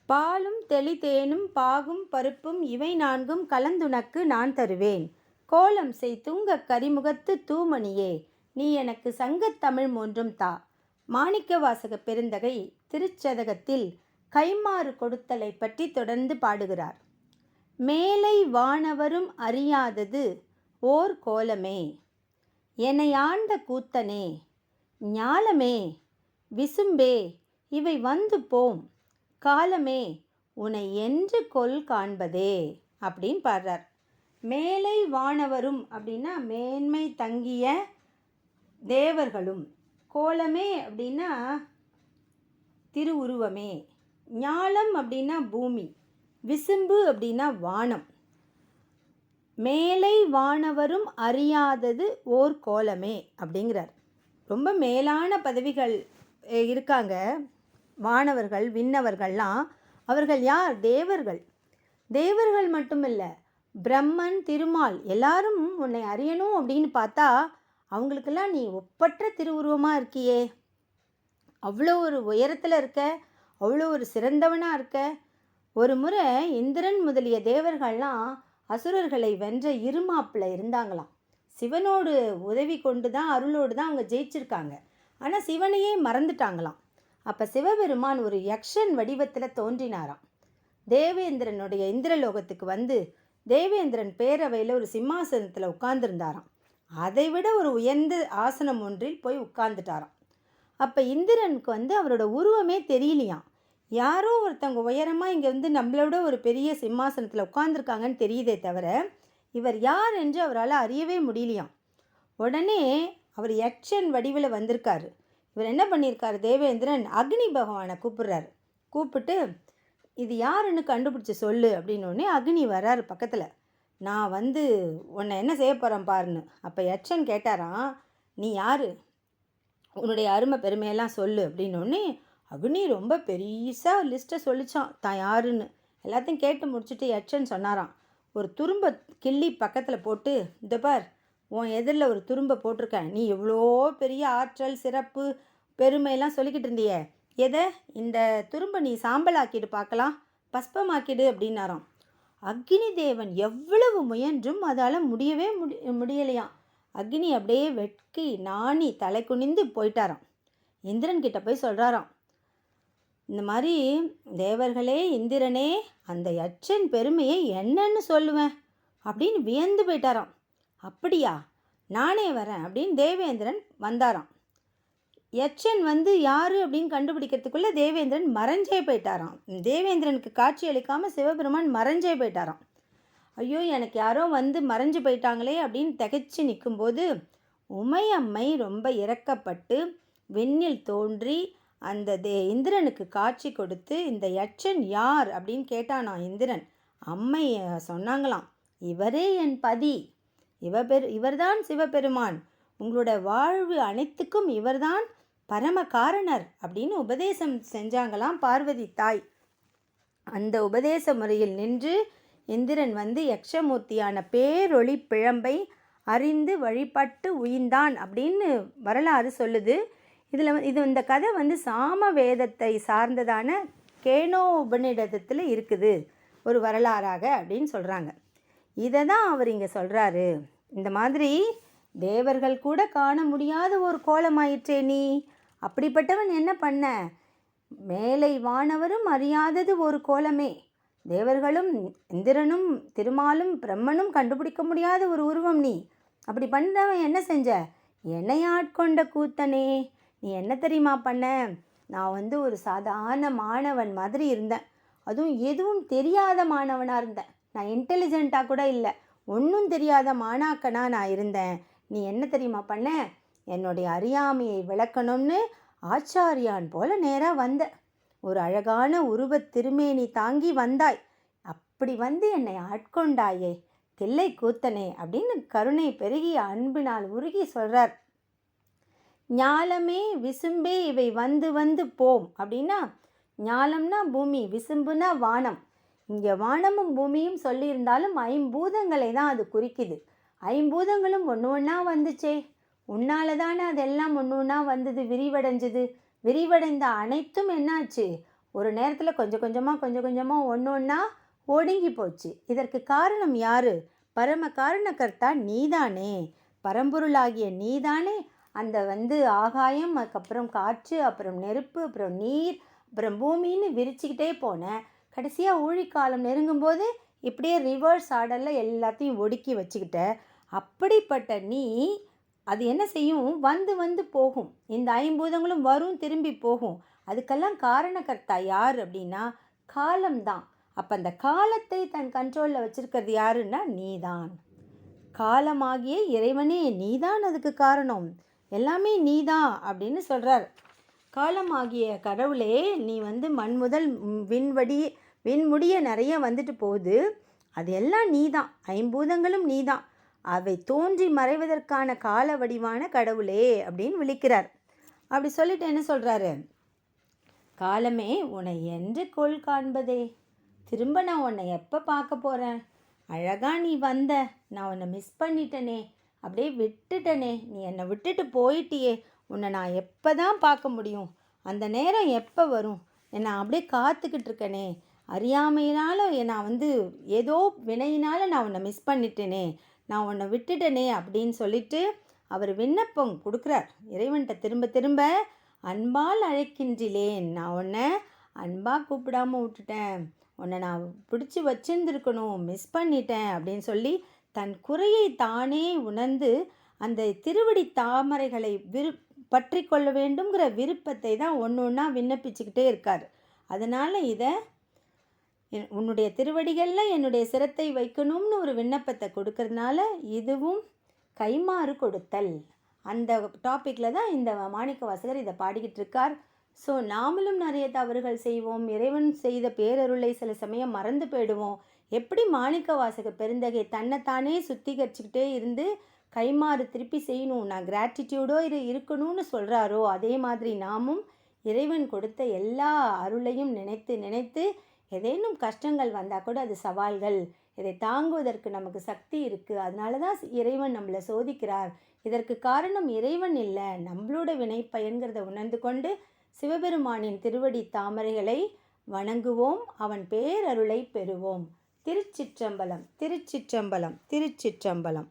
பாலும் தெளிதேனும் பாகும் பருப்பும் இவை நான்கும் கலந்துனக்கு நான் தருவேன். கோலம் செய் துங்கக் கரிமுகத்து தூமணியே, நீ எனக்கு சங்கத்தமிழ் மூன்றும் தா. மாணிக்கவாசக பெருந்தகை திருச்சதகத்தில் கைம்மாறு கொடுத்தலை பற்றி தொடர்ந்து பாடுகிறார். மேலை வானவரும் அறியாதது ஓர் கோலமே, என்னை ஆண்ட கூத்தனே, ஞாலமே, விசும்பே, இவை வந்து போம் காலமே, உன்னை என்று கொல் காண்பதே அப்படின்னு பாடுறார். மேலை வானவரும் அப்படின்னா மேன்மை தங்கிய தேவர்களும், கோலமே அப்படின்னா திருவுருவமே, ஞாலம் அப்படின்னா பூமி, விசும்பு அப்படின்னா வானம். மேலை வானவரும் அறியாதது ஓர் கோலமே அப்படிங்கிறார். ரொம்ப மேலான பதவிகள் இருக்காங்க வானவர்கள், விண்ணவர்கள்லாம். அவர்கள் யார்? தேவர்கள். தேவர்கள் மட்டுமில்லை, பிரம்மன், திருமால் எல்லாரும் உன்னை அறியணும் அப்படின்னு பார்த்தா அவங்களுக்கெல்லாம் நீ ஒப்பற்ற திருவுருவமாக இருக்கியே, அவ்வளோ ஒரு உயரத்தில் இருக்க, அவ்வளோ ஒரு சிறந்தவனாக இருக்க. ஒரு முறை இந்திரன் முதலிய தேவர்கள்லாம் அசுரர்களை வென்ற இருமாப்பில் இருந்தாங்களாம். சிவனோடு உதவி கொண்டு தான், அருளோடு தான் அவங்க ஜெயிச்சிருக்காங்க. ஆனால் சிவனையே மறந்துட்டாங்களாம். அப்போ சிவபெருமான் ஒரு யக்ஷன் வடிவத்தில் தோன்றினாராம். தேவேந்திரனுடைய இந்திரலோகத்துக்கு வந்து தேவேந்திரன் பேரவையில் ஒரு சிம்மாசனத்தில் உட்கார்ந்துருந்தாராம். அதை விட ஒரு உயர்ந்த ஆசனம் ஒன்றில் போய் உட்கார்ந்துட்டாராம். அப்போ இந்திரனுக்கு வந்து அவரோட உருவமே தெரியலையாம். யாரோ ஒருத்தவங்க உயரமாக இங்கே வந்து நம்மளோட ஒரு பெரிய சிம்மாசனத்தில் உட்கார்ந்துருக்காங்கன்னு தெரியுதே தவிர இவர் யார் என்று அவரால் அறியவே முடியலையாம். உடனே அவர் யக்ஷன் வடிவில் வந்திருக்காரு. இவர் என்ன பண்ணியிருக்காரு, தேவேந்திரன் அக்னி பகவானை கூப்பிடுறாரு. கூப்பிட்டு இது யாருன்னு கண்டுபிடிச்சி சொல்லு அப்படின்னோடனே அக்னி வர்றாரு பக்கத்தில். நான் வந்து உன்னை என்ன செய்ய போகிறேன் பாருன்னு. அப்போ யக்ஷன் கேட்டாராம், நீ யார், உன்னுடைய அருமை பெருமையெல்லாம் சொல்லு அப்படின்னோடனே அக்னி ரொம்ப பெருசாக லிஸ்ட்டை சொல்லிச்சான் தான் யாருன்னு. எல்லாத்தையும் கேட்டு முடிச்சுட்டு யக்ஷன் சொன்னாராம், ஒரு துரும்பை கிள்ளி பக்கத்தில் போட்டு, இந்த பார் உன் எதிரில் ஒரு துரும்பை போட்டிருக்கேன், நீ எவ்வளோ பெரிய ஆற்றல், சிறப்பு, பெருமையெல்லாம் சொல்லிக்கிட்டு இருந்தியே, எதை இந்த துரும்பை நீ சாம்பலாக்கிடு பார்க்கலாம், பஸ்பமாக்கிடு அப்படின்னாராம். அக்னி தேவன் எவ்வளவு முயன்றும் அதால் முடியவே முடியலையாம். அக்னி அப்படியே வெட்கி நாணி தலை குனிந்து போயிட்டாராம். இந்திரன் கிட்ட போய் சொல்கிறாராம், இந்த மாதிரி தேவர்களே, இந்திரனே, அந்த யட்சன் பெருமையை என்னன்னு சொல்லுவேன் அப்படின்னு வியந்து போயிட்டாராம். அப்படியா, நானே வரேன் அப்படின்னு தேவேந்திரன் வந்தாராம். யட்சன் வந்து யார் அப்படின்னு கண்டுபிடிக்கிறதுக்குள்ளே தேவேந்திரன் மறைஞ்சே போயிட்டாராம். தேவேந்திரனுக்கு காட்சி அளிக்காமல் சிவபெருமான் மறைஞ்சே போயிட்டாராம். ஐயோ, எனக்கு யாரோ வந்து மறைஞ்சு போயிட்டாங்களே அப்படின்னு திகைச்சு நிற்கும்போது உமையம்மை ரொம்ப இறக்கப்பட்டு விண்ணில் தோன்றி அந்த இந்திரனுக்கு காட்சி கொடுத்து, இந்த யட்சன் யார் அப்படின்னு கேட்டானா இந்திரன். அம்மை சொன்னாங்களாம், இவரே என் பதி, இவர்தான் சிவபெருமான், உங்களோட வாழ்வு அனைத்துக்கும் இவர்தான் பரம காரணர் அப்படின்னு உபதேசம் செஞ்சாங்களாம் பார்வதி தாய். அந்த உபதேச முறையில் நின்று இந்திரன் வந்து யக்ஷமூர்த்தியான பேரொளி பிழம்பை அறிந்து வழிபட்டு உயிர்ந்தான் அப்படின்னு வரலாறு சொல்லுது. இந்த கதை வந்து சாம வேதத்தை சார்ந்ததான கேனோ உபநிடதத்தில் இருக்குது ஒரு வரலாறாக அப்படின்னு சொல்கிறாங்க. இதை தான் அவர் இங்கே சொல்கிறாரு. இந்த மாதிரி தேவர்கள் கூட காண முடியாத ஒரு கோலமாயிற்றே நீ, அப்படிப்பட்டவன் என்ன பண்ண? மேலை வானவரும் அறியாதது ஒரு கோலமே, தேவர்களும் இந்திரனும் திருமாலும் பிரம்மனும் கண்டுபிடிக்க முடியாத ஒரு உருவம் நீ. அப்படி பண்ணவன் என்ன செஞ்ச? என்னை ஆட்கொண்ட கூத்தனே, நீ என்ன தெரியுமா பண்ண? நான் வந்து ஒரு சாதாரண மாணவன் மாதிரி இருந்தேன். அதுவும் எதுவும் தெரியாத மாணவனாக இருந்தேன். நான் இன்டெலிஜென்ட்டாக கூட இல்லை, ஒன்றும் தெரியாத மாணாக்கனாக நான் இருந்தேன். நீ என்ன தெரியுமா பண்ண? என்னுடைய அறியாமையை விளக்கணும்னு ஆச்சாரியான் போல நேராக வந்த. ஒரு அழகான உருவத் திருமேனி தாங்கி வந்தாய். அப்படி வந்து என்னை ஆட்கொண்டாயே தில்லை கூத்தனே அப்படின்னு கருணை பெருகிய அன்பினால் உருகி சொல்கிறார். ஞாலமே, விசும்பே, இவை வந்து வந்து போம் அப்படின்னா, ஞாலம்னா பூமி, விசும்புனா வானம். இங்கே வானமும் பூமியும் சொல்லியிருந்தாலும் ஐம்பூதங்களை தான் அது குறிக்குது. ஐம்பூதங்களும் ஒன்று ஒன்றா வந்துச்சே, உன்னால தானே அதெல்லாம் ஒன்று ஒன்றா வந்தது, விரிவடைஞ்சது. விரிவடைந்த அனைத்தும் என்னாச்சு? ஒரு நேரத்தில் கொஞ்சம் கொஞ்சமாக ஒன்று ஒன்றா ஒடுங்கி போச்சு. இதற்கு காரணம் யாரு? பரம காரணகர்த்தா நீதானே, பரம்பொருளாகிய நீதானே அந்த ஆகாயம், அதுக்கப்புறம் காற்று, அப்புறம் நெருப்பு, அப்புறம் நீர், அப்புறம் பூமின்னு விரிச்சுக்கிட்டே போனேன். கடைசியாக ஊழிக்காலம் நெருங்கும்போது இப்படியே ரிவர்ஸ் ஆர்டரில் எல்லாத்தையும் ஒடுக்கி வச்சுக்கிட்ட. அப்படிப்பட்ட நீ அது என்ன செய்யும்? வந்து போகும். இந்த ஐம்பூதங்களும் வரும், திரும்பி போகும். அதுக்கெல்லாம் காரணகர்த்தா யார் அப்படின்னா காலம்தான். அப்போ அந்த காலத்தை தன் கண்ட்ரோலில் வச்சுருக்கிறது யாருன்னா நீதான். காலமாகிய இறைவனே நீதான் அதுக்கு காரணம், எல்லாமே நீதான் அப்படின்னு சொல்கிறார். காலமாகிய கடவுளே, நீ மண் முதல் விண்முடிய நிறைய வந்துட்டு போகுது, அது எல்லாம் நீதான். ஐம்பூதங்களும் நீதான். அவை தோன்றி மறைவதற்கான கால வடிவான கடவுளே அப்படின்னு விழிக்கிறார். அப்படி சொல்லிட்டு என்ன சொல்கிறாரு? காலமே உன்னை என்று கோள் காண்பதே, திரும்ப நான் உன்னை எப்போ பார்க்க போகிறேன்? அழகாக நீ வந்த, நான் உன்னை மிஸ் பண்ணிட்டனே, அப்படியே விட்டுட்டனே, நீ என்னை விட்டுட்டு போயிட்டியே, உன்னை நான் எப்போ தான் பார்க்க முடியும்? அந்த நேரம் எப்போ வரும்? நான் அப்படியே காத்துக்கிட்டு இருக்கனே, அறியாமையினால் நான் ஏதோ வினையினால் நான் உன்னை மிஸ் பண்ணிட்டேனே, நான் உன்னை விட்டுட்டனே அப்படின்னு சொல்லிட்டு அவர் விண்ணப்பம் கொடுக்குறார் இறைவன்கிட்ட. திரும்ப திரும்ப அன்பால் அழைக்கின்றிலேன், நான் உன்னை அன்பாக கூப்பிடாமல் விட்டுட்டேன், உன்னை நான் பிடிச்சி வச்சிருந்துருக்கணும், மிஸ் பண்ணிட்டேன் அப்படின்னு சொல்லி தன் குறையை தானே உணர்ந்து அந்த திருவடி தாமரைகளை பற்றி கொள்ள வேண்டுங்கிற விருப்பத்தை தான் ஒன்று ஒன்றா விண்ணப்பிச்சுக்கிட்டே இருக்கார். அதனால் இதை உன்னுடைய திருவடிகளில் என்னுடைய சிரத்தை வைக்கணும்னு ஒரு விண்ணப்பத்தை கொடுக்கறதுனால இதுவும் கைமாறு கொடுத்தல், அந்த டாப்பிக்கில் தான் இந்த மாணிக்க வாசகர் இதை பாடிக்கிட்டு இருக்கார். ஸோ நாமளும் நிறைய தவறுகள் செய்வோம், இறைவன் செய்த பேரருளை சில சமயம் மறந்து போயிடுவோம். எப்படி மாணிக்க வாசக பெருந்தகை தன்னைத்தானே சுத்திகரிச்சுக்கிட்டே இருந்து கைமாறு திருப்பி செய்யணும், நான் கிராட்டிடியூடோ இருக்கணும்னு சொல்கிறாரோ, அதே மாதிரி நாமும் இறைவன் கொடுத்த எல்லா அருளையும் நினைத்து நினைத்து ஏதேனும் கஷ்டங்கள் வந்தால் கூட அது சவால்கள், இதை தாங்குவதற்கு நமக்கு சக்தி இருக்குது, அதனால தான் இறைவன் நம்மளை சோதிக்கிறார். இதற்கு காரணம் இறைவன் இல்லை, நம்மளோட வினை பயன்கிறத உணர்ந்து கொண்டு சிவபெருமானின் திருவடி தாமரைகளை வணங்குவோம், அவன் பேரருளை பெறுவோம். திருச்சிற்றம்பலம், திருச்சிற்றம்பலம், திருச்சிற்றம்பலம்.